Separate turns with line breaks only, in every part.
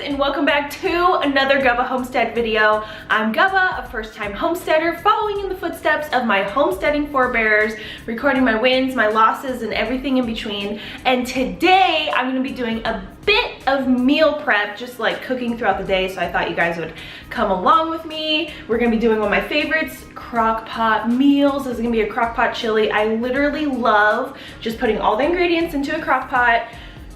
and welcome back to another 𝐚𝐭 Homestead video. I'm 𝐚𝐭, a first-time homesteader following in the footsteps of my homesteading forebears, recording my wins, my losses, and everything in between. And today I'm going to be doing a bit of meal prep, just like cooking throughout the day, so I thought you guys would come along with me. We're going to be doing one of my favorites, crock pot meals. This is going to be a crock pot chili. I literally love just putting all the ingredients into a crock pot,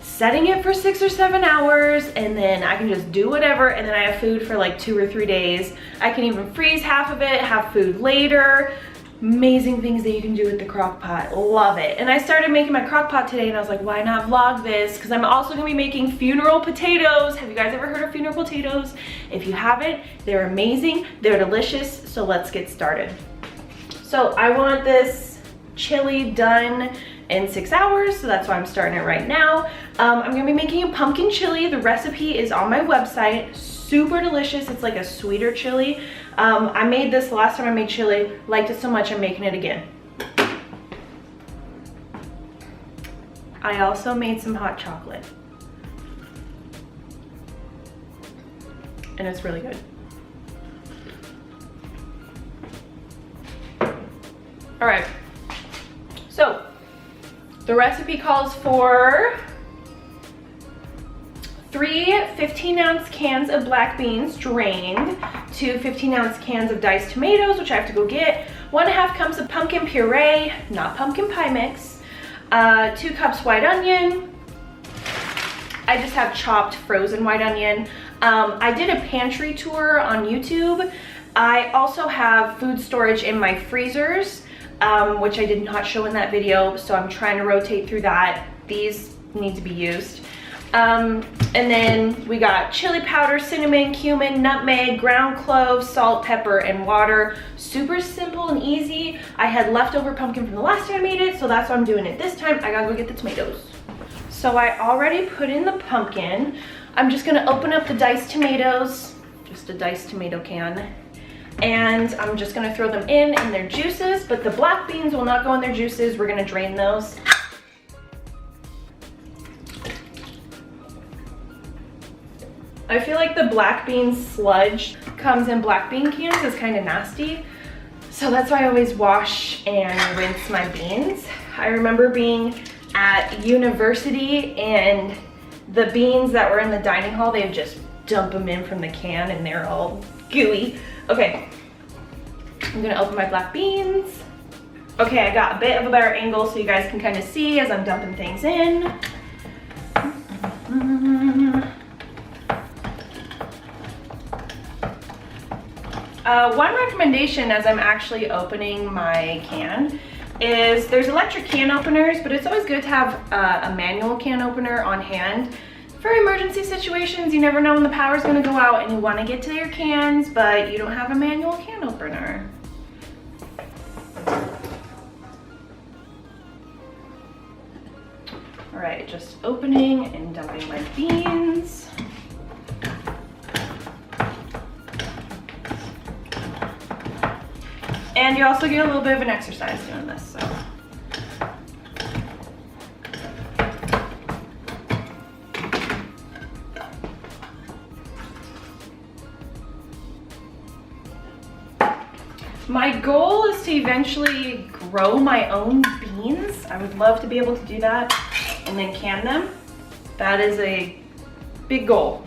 setting it for 6 or 7 hours, and then I can just do whatever, and then I have food for like 2 or 3 days. I can even freeze half of it, have food later. Amazing things that you can do with the crock pot. Love it. And I started making my crock pot today, and I was like, why not vlog this? Because I'm also gonna be making funeral potatoes. Have you guys ever heard of funeral potatoes? If you haven't, they're amazing, they're delicious, so let's get started. So I want this chili done in 6 hours, so that's why I'm starting it right now. I'm gonna be making a pumpkin chili. The recipe is on my website. Super delicious. It's like a sweeter chili. I made this the last time I made chili, liked it so much I'm making it again. I also made some hot chocolate, and it's really good. All right, so the recipe calls for 3 15-ounce cans of black beans drained, 2 15-ounce cans of diced tomatoes, which I have to go get, 1.5 cups of pumpkin puree, not pumpkin pie mix, 2 cups white onion. I just have chopped frozen white onion. I did a pantry tour on YouTube. I also have food storage in my freezers, which I did not show in that video, so I'm trying to rotate through that. These need to be used. And then we got chili powder, cinnamon, cumin, nutmeg, ground cloves, salt, pepper, and water. Super simple and easy. I had leftover pumpkin from the last time I made it, so that's why I'm doing it this time. I gotta go get the tomatoes. So I already put in the pumpkin. I'm just gonna open up the diced tomatoes, just a diced tomato can, and I'm just gonna throw them in their juices, but the black beans will not go in their juices. We're gonna drain those. I feel like the black bean sludge comes in black bean cans is kind of nasty, so that's why I always wash and rinse my beans. I remember being at university and the beans that were in the dining hall, they would just dump them in from the can and they're all gooey. Okay, I'm gonna open my black beans. Okay, I got a bit of a better angle so you guys can kind of see as I'm dumping things in. One recommendation as I'm actually opening my can is there's electric can openers, but it's always good to have a manual can opener on hand for emergency situations. You never know when the power's gonna go out and you wanna get to your cans, but you don't have a manual can opener. All right, just opening and dumping my beans. And you also get a little bit of an exercise doing this, so. My goal is to eventually grow my own beans. I would love to be able to do that and then can them. That is a big goal.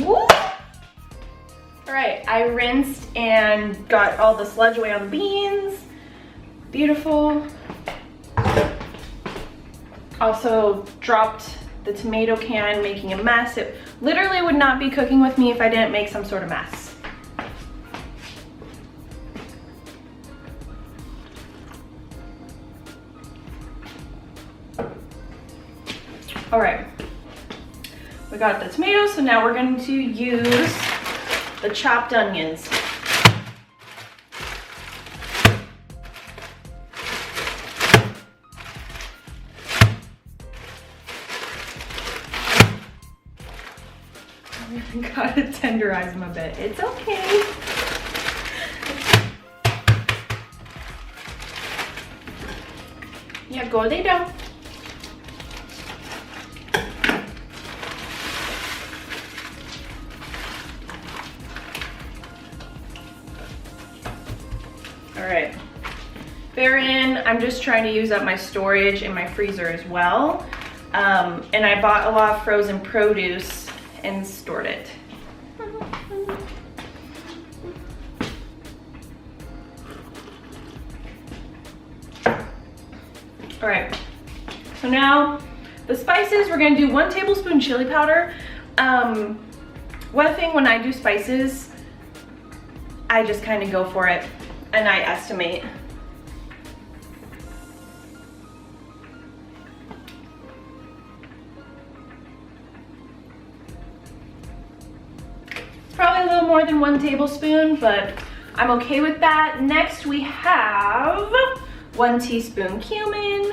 Woo! All right, I rinsed and got all the sludge away on the beans. Beautiful. Also dropped the tomato can, making a mess. It literally would not be cooking with me if I didn't make some sort of mess. All right, we got the tomatoes, so now we're going to use the chopped onions. I gotta tenderize them a bit. It's okay. Yeah, go lay down. they're in. I'm just trying to use up my storage in my freezer as well. And I bought a lot of frozen produce and stored it. All right, so now the spices, we're gonna do 1 tablespoon chili powder. One thing when I do spices, I just kind of go for it and I estimate. It's probably a little more than 1 tablespoon, but I'm okay with that. Next we have 1 teaspoon cumin,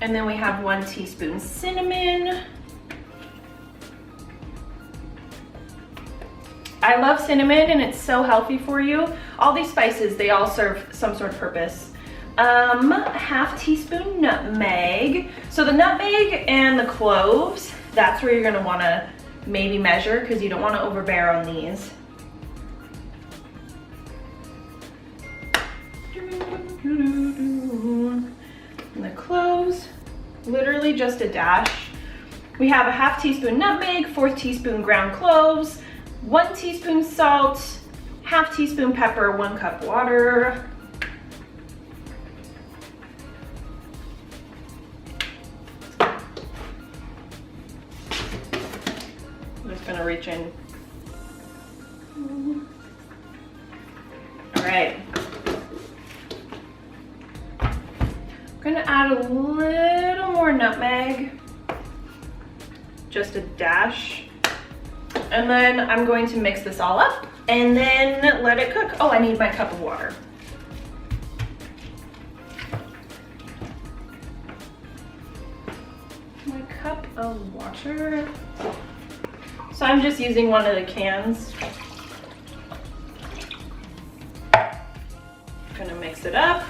and then we have 1 teaspoon cinnamon. I love cinnamon and it's so healthy for you. All these spices, they all serve some sort of purpose. 1/2 teaspoon nutmeg. So the nutmeg and the cloves, that's where you're gonna wanna maybe measure because you don't wanna overbear on these. And the cloves, literally just a dash. We have 1/2 teaspoon nutmeg, 1/4 teaspoon ground cloves, 1 teaspoon salt, 1/2 teaspoon pepper, 1 cup water. I'm just gonna reach in. All right. I'm gonna add a little more nutmeg, just a dash. And then I'm going to mix this all up and then let it cook. Oh, I need my cup of water. My cup of water. So I'm just using one of the cans. Gonna mix it up.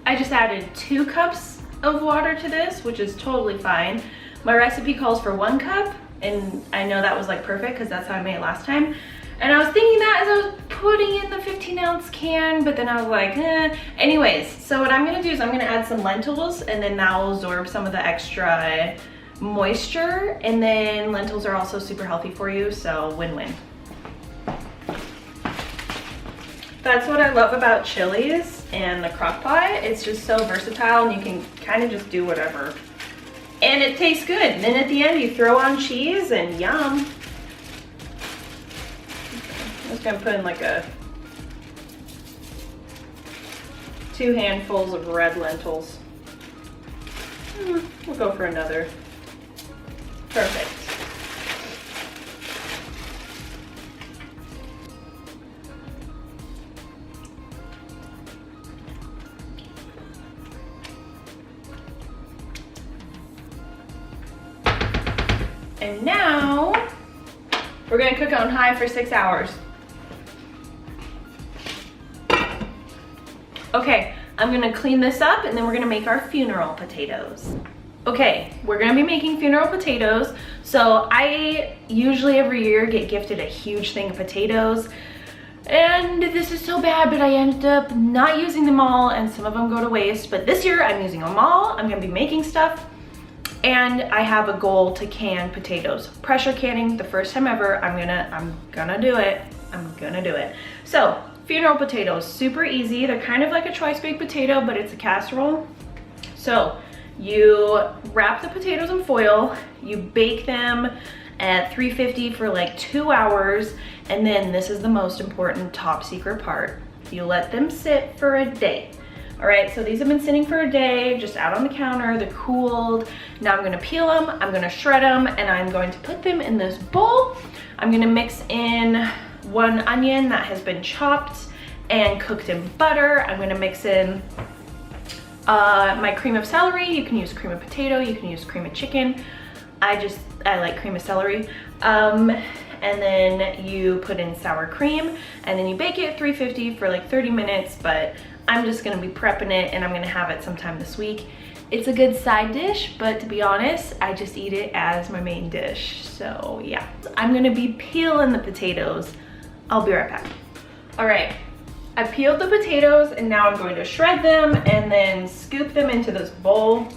I just added 2 cups of water to this, which is totally fine. My recipe calls for 1 cup, and I know that was like perfect because that's how I made it last time. And I was thinking that as I was putting in the 15-ounce can, but then I was like, eh. Anyways, so what I'm gonna do is I'm gonna add some lentils, and then that will absorb some of the extra moisture. And then lentils are also super healthy for you, so win-win. That's what I love about chilies and the crock pot. It's just so versatile and you can kind of just do whatever. And it tastes good. And then at the end you throw on cheese and yum. I'm just gonna put in like 2 handfuls of red lentils. We'll go for another. Perfect. And now we're gonna cook on high for 6 hours. Okay, I'm gonna clean this up and then we're gonna make our funeral potatoes. Okay, we're gonna be making funeral potatoes. So I usually every year get gifted a huge thing of potatoes. And this is so bad, but I ended up not using them all and some of them go to waste. But this year I'm using them all. I'm gonna be making stuff. And I have a goal to can potatoes. Pressure canning, the first time ever. I'm gonna do it. I'm gonna do it. So, funeral potatoes, super easy. They're kind of like a twice baked potato, but it's a casserole. So, you wrap the potatoes in foil, you bake them at 350 for like 2 hours, and then this is the most important top secret part. You let them sit for a day. All right, so these have been sitting for a day, just out on the counter, they're cooled. Now I'm gonna peel them, I'm gonna shred them, and I'm going to put them in this bowl. I'm gonna mix in 1 onion that has been chopped and cooked in butter. I'm gonna mix in my cream of celery. You can use cream of potato, you can use cream of chicken. I like cream of celery. And then you put in sour cream, and then you bake it at 350 for like 30 minutes, but I'm just gonna be prepping it and I'm gonna have it sometime this week. It's a good side dish, but to be honest, I just eat it as my main dish. So yeah, I'm gonna be peeling the potatoes. I'll be right back. All right, I peeled the potatoes and now I'm going to shred them and then scoop them into this bowl.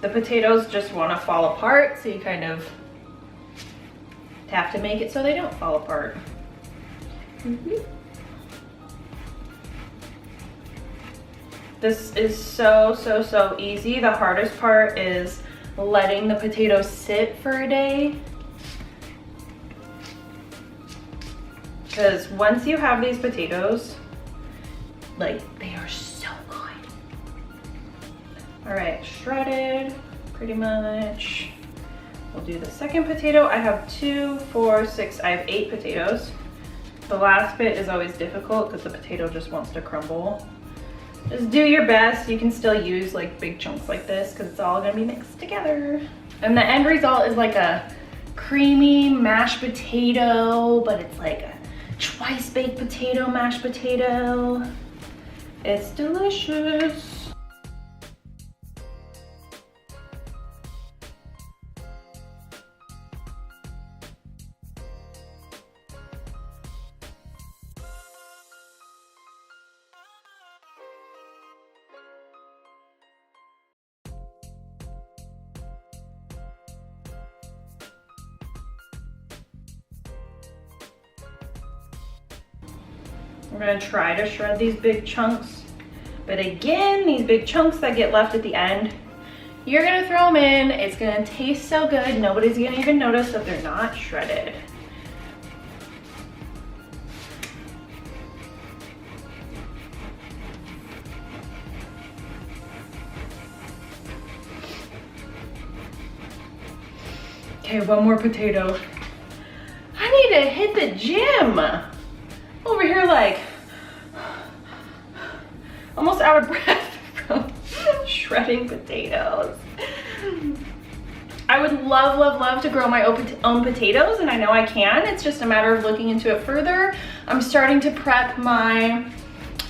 The potatoes just want to fall apart, so you kind of have to make it so they don't fall apart. This is so easy. The hardest part is letting the potatoes sit for a day. Because once you have these potatoes, like, they are so good. All right, shredded, pretty much. We'll do the second potato. I have 2, 4, 6, I have 8 potatoes. The last bit is always difficult because the potato just wants to crumble. Just do your best. You can still use like big chunks like this because it's all gonna be mixed together. And the end result is like a creamy mashed potato, but it's like a twice baked potato, mashed potato. It's delicious. We're gonna try to shred these big chunks. But again, these big chunks that get left at the end, you're gonna throw them in. It's gonna taste so good. Nobody's gonna even notice that they're not shredded. Okay, one more potato. I need to hit the gym. Over here like almost out of breath from shredding potatoes. I would love to grow my own potatoes, and I know I can. It's just a matter of looking into it further. I'm starting to prep my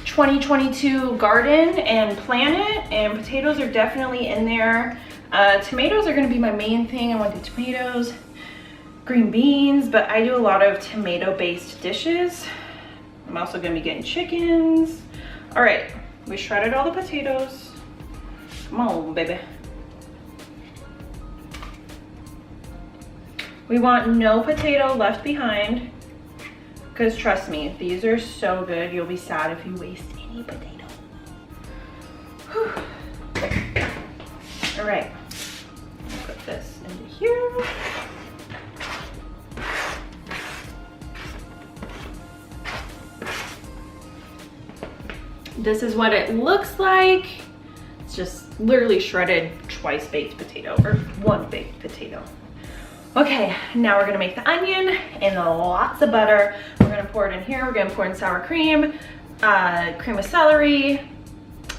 2022 garden and plant it, and potatoes are definitely in there. Tomatoes are gonna be my main thing. I want the tomatoes, green beans, but I do a lot of tomato-based dishes. I'm also gonna be getting chickens. All right, we shredded all the potatoes. Come on, baby. We want no potato left behind, because trust me, these are so good. You'll be sad if you waste any potato. Whew. All right, put this into here. This is what it looks like. It's just literally shredded twice baked potato, or one baked potato. Okay, now we're gonna make the onion and lots of butter. We're gonna pour it in here. We're gonna pour in sour cream, cream of celery,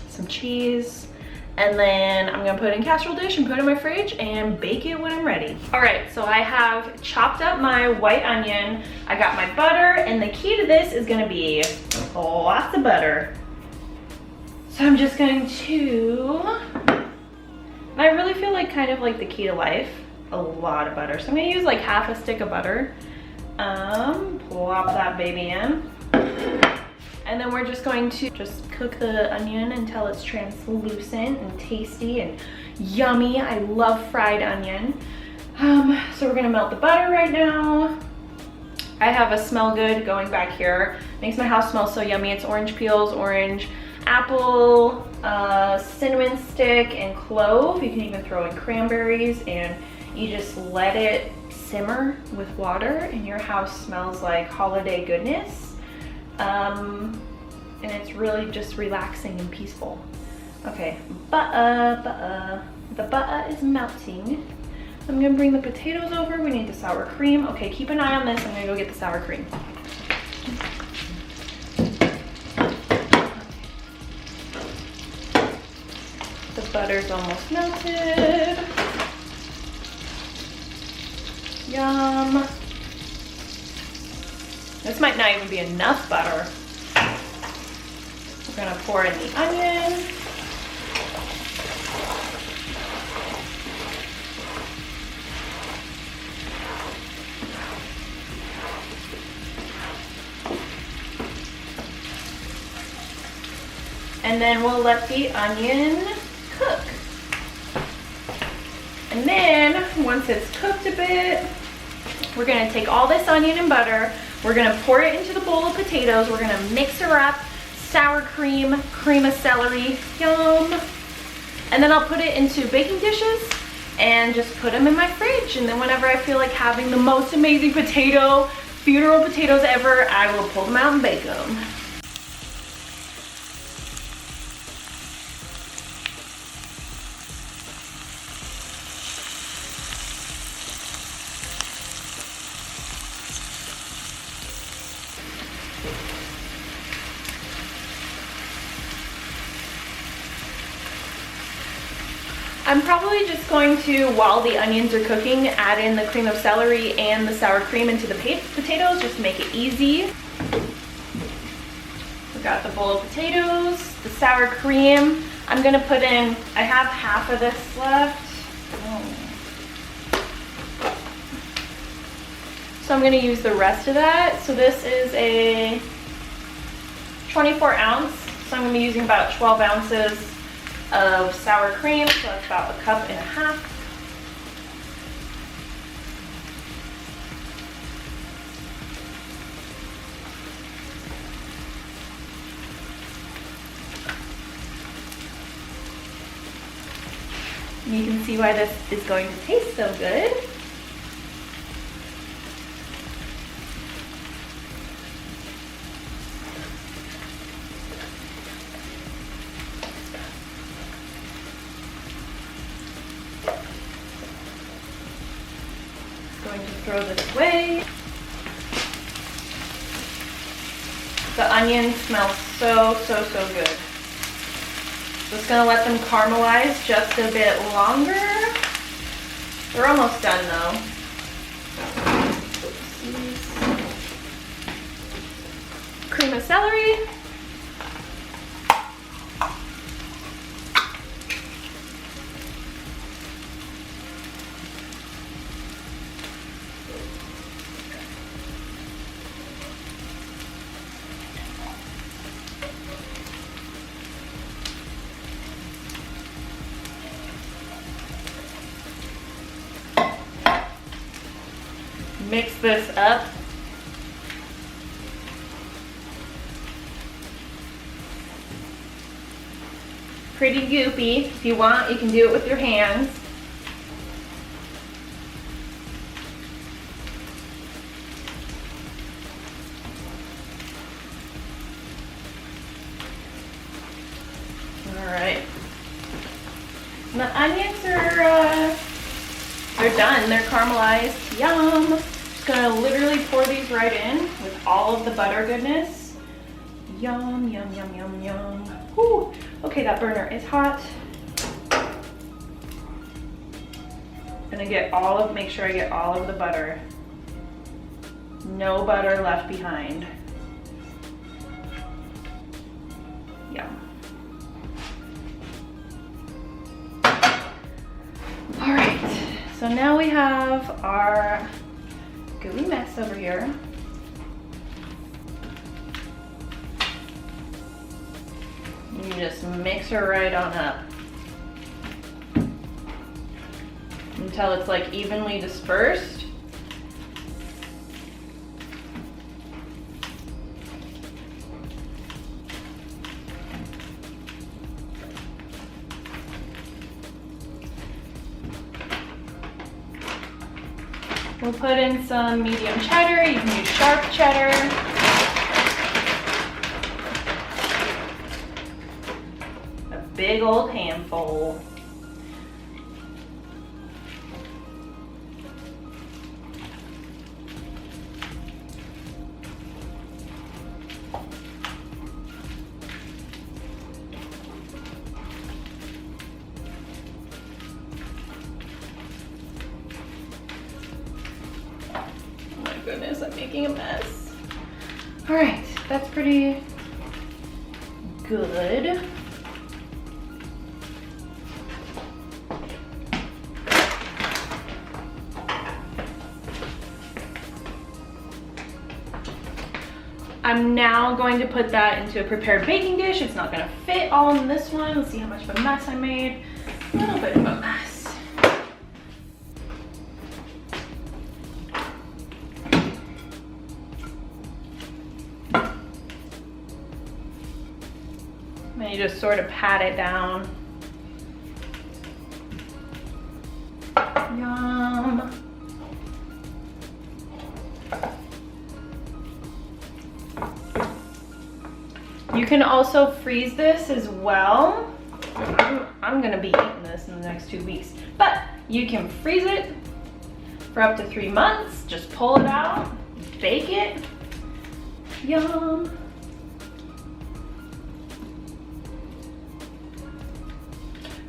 some cheese, and then I'm gonna put it in a casserole dish and put it in my fridge and bake it when I'm ready. All right, so I have chopped up my white onion. I got my butter, and the key to this is gonna be lots of butter. So I'm just going to, and I really feel like kind of like the key to life, a lot of butter. So I'm gonna use like half a stick of butter. Plop that baby in. And then we're just going to just cook the onion until it's translucent and tasty and yummy. I love fried onion. So we're gonna melt the butter right now. I have a smell good going back here. Makes my house smell so yummy. It's orange peels, orange apple, cinnamon stick, and clove. You can even throw in cranberries, and you just let it simmer with water and your house smells like holiday goodness. And it's really just relaxing and peaceful. Okay, the butter is melting. I'm gonna bring the potatoes over. We need the sour cream. Okay, keep an eye on this. I'm gonna go get the sour cream. The butter's almost melted. Yum. This might not even be enough butter. We're gonna pour in the onion. And then we'll let the onion cook. And then once it's cooked a bit, we're gonna take all this onion and butter, we're gonna pour it into the bowl of potatoes, we're gonna mix her up, sour cream, cream of celery, yum. And then I'll put it into baking dishes and just put them in my fridge. And then whenever I feel like having the most amazing funeral potatoes ever, I will pull them out and bake them. I'm probably just going to, while the onions are cooking, add in the cream of celery and the sour cream into the potatoes, just to make it easy. We got the bowl of potatoes, the sour cream. I'm gonna put in, I have half of this left. So I'm gonna use the rest of that. So this is a 24 ounce. So I'm gonna be using about 12 ounces of sour cream, so that's about 1.5 cups. You can see why this is going to taste so good. Going to throw this away. The onions smell so good. Just gonna let them caramelize just a bit longer. They're almost done though. Cream of celery. Mix this up. Pretty goopy. If you want, you can do it with your hands. All right. And the onions are they're done. They're caramelized. Yum. Just gonna literally pour these right in with all of the butter goodness. Yum, yum, yum, yum, yum. Whew. Okay, that burner is hot. Gonna get make sure I get all of the butter. No butter left behind. Yum. All right, so now we have our gooey mess over here. You just mix her right on up until it's like evenly dispersed. We'll put in some medium cheddar. You can use sharp cheddar. A big old handful. Goodness, I'm making a mess. All right, that's pretty good. I'm I'm now going to put that into a prepared baking dish. It's not gonna fit all in this one. Let's see how much of a mess I made. A little bit of a mess. And you just sort of pat it down. Yum. You can also freeze this as well. I'm gonna be eating this in the next 2 weeks, but you can freeze it for up to 3 months. Just pull it out, bake it. Yum.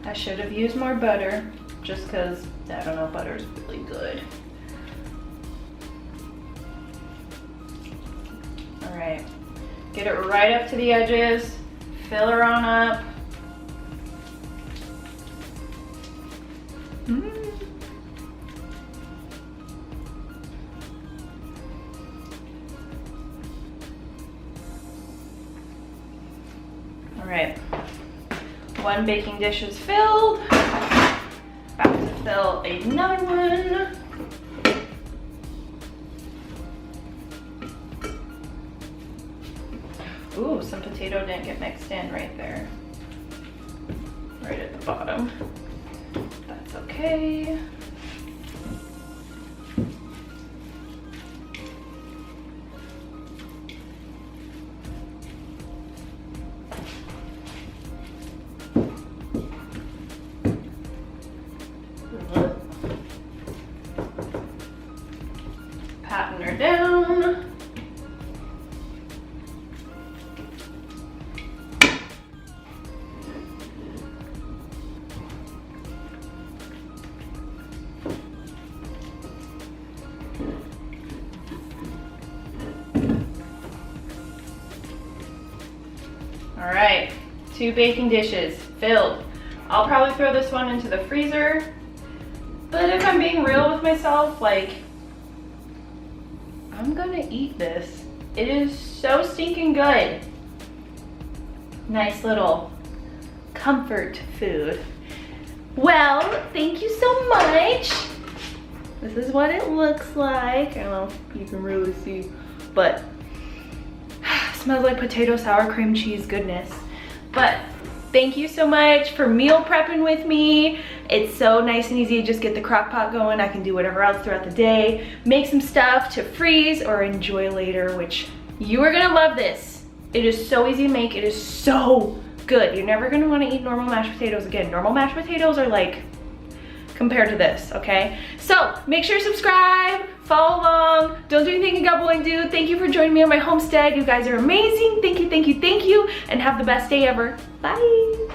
I should have used more butter just because, I don't know, butter is really good. All right, get it right up to the edges, fill her on up. All right. One baking dish is filled. About to fill another one. Ooh, some potato didn't get mixed in right there. Right at the bottom. That's okay. Patting her down. All right, 2 baking dishes filled. I'll probably throw this one into the freezer, but if I'm being real with myself, like, I'm gonna eat this. It is so stinking good. Nice little comfort food. Well, thank you so much. This is what it looks like. I don't know if you can really see, but smells like potato sour cream cheese goodness. But thank you so much for meal prepping with me. It's so nice and easy to just get the crock pot going. I can do whatever else throughout the day. Make some stuff to freeze or enjoy later, which you are gonna love this. It is so easy to make. It is so good. You're never gonna wanna eat normal mashed potatoes again. Normal mashed potatoes are like, compared to this, okay? So make sure to subscribe, follow along, don't do anything a gubba wouldn't do. Thank you for joining me on my homestead. You guys are amazing. Thank you, thank you, thank you, and have the best day ever. Bye.